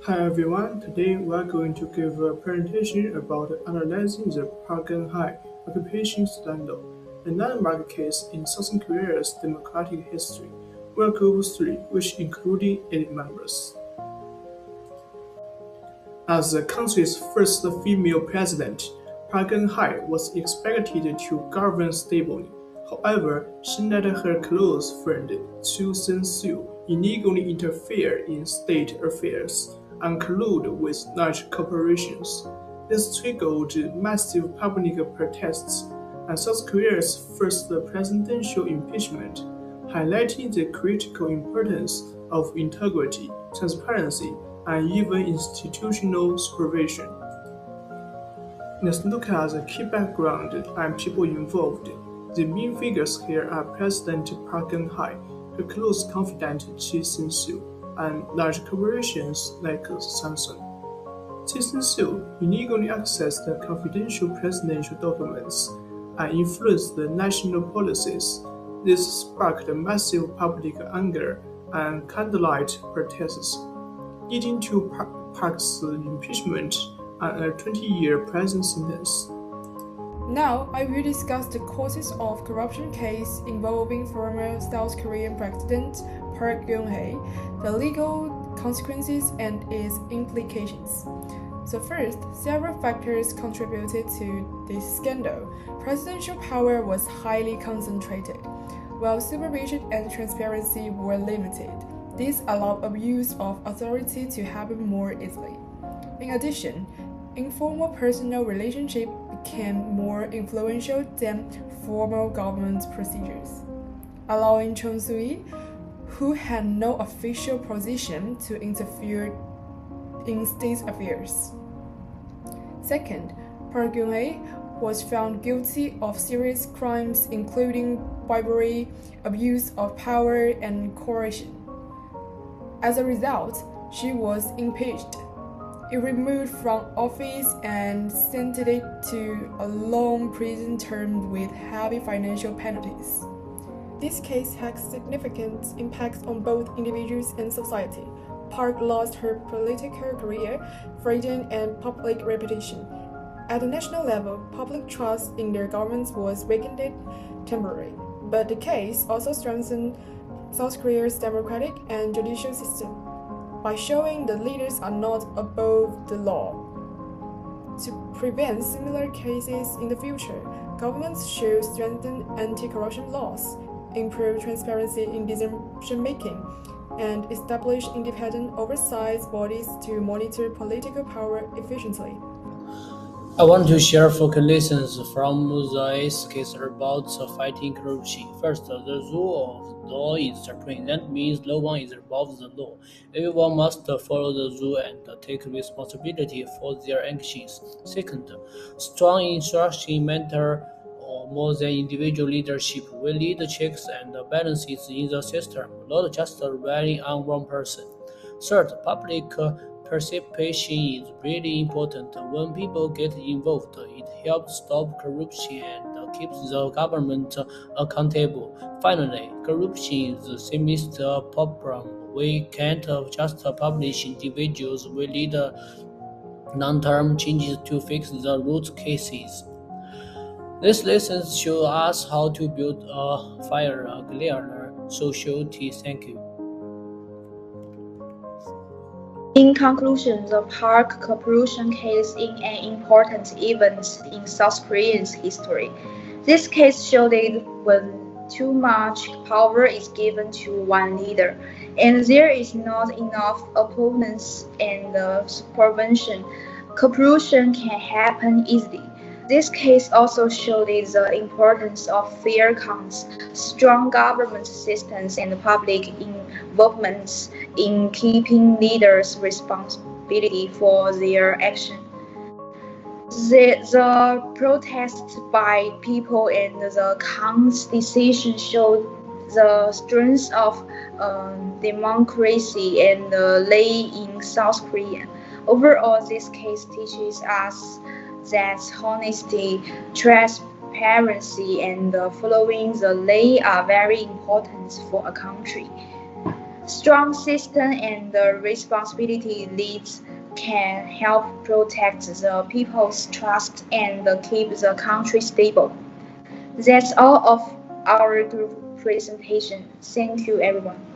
Hi everyone, today we are going to give a presentation about analyzing the Park Geun-Hye occupation scandal, a landmark case in South Korea's democratic history. We are Group 3, which included 8 members. As the country's first female president, Park Geun-hye was expected to govern stably. However, she let her close friend Chu Sen-sil illegally interfere in state affairs and collude with large corporations. This triggered massive public protests and South Korea's first presidential impeachment, highlighting the critical importance of integrity, transparency, and even institutional supervision. Let's look at the key background and people involved. The main figures here are President Park Geun-hye, her close confidant Chi Sin-sil, and large corporations like Samsung. Chi Sin-sil illegally accessed the confidential presidential documents and influenced the national policies. This sparked massive public anger and candlelight protests, leading to Park's impeachment and a 20-year prison sentence. Now, I will discuss the causes of corruption case involving former South Korean President Park Geun-hye, the legal consequences and its implications. So first, several factors contributed to this scandal. Presidential power was highly concentrated, while supervision and transparency were limited. This allowed abuse of authority to happen more easily. In addition, informal personal relationships became more influential than formal government procedures, allowing Chung Soo-hee, who had no official position, to interfere in state affairs. Second, Park Geun-hye was found guilty of serious crimes including bribery, abuse of power, and coercion. As a result, she was impeached, removed from office, and sentenced to a long prison term with heavy financial penalties. This case had significant impacts on both individuals and society. Park lost her political career, freedom, and public reputation. At the national level, public trust in their government was weakened temporarily, but the case also strengthened South Korea's democratic and judicial system by showing the leaders are not above the law. To prevent similar cases in the future, governments should strengthen anti-corruption laws, improve transparency in decision-making, and establish independent oversight bodies to monitor political power efficiently. I want to share four lessons from this case about fighting corruption. First, the rule of law is supreme. That means no one is above the law. Everyone must follow the rule and take responsibility for their actions. Second, strong instruction matter more than individual leadership. We need checks and balances in the system, not just relying on one person. Third, public participation is really important. When people get involved, it helps stop corruption and keeps the government accountable. Finally, corruption is the simplest problem. We can't just punish individuals. We need long-term changes to fix the root cases. These lessons show us how to build a clearer society. Thank you. In conclusion, the Park Corporation case is an important event in South Korea's history. This case showed that when too much power is given to one leader, and there is not enough opponents and supervision, corruption can happen easily. This case also showed the importance of fair accounts, strong government systems, and public involvement in keeping leaders responsibility for their action. The protest by people and the Kang's decision showed the strength of democracy and lay in South Korea. Overall, this case teaches us that honesty, transparency, and following the law are very important for a country. Strong system and the responsibility leads can help protect the people's trust and keep the country stable. That's all of our group presentation. Thank you, everyone.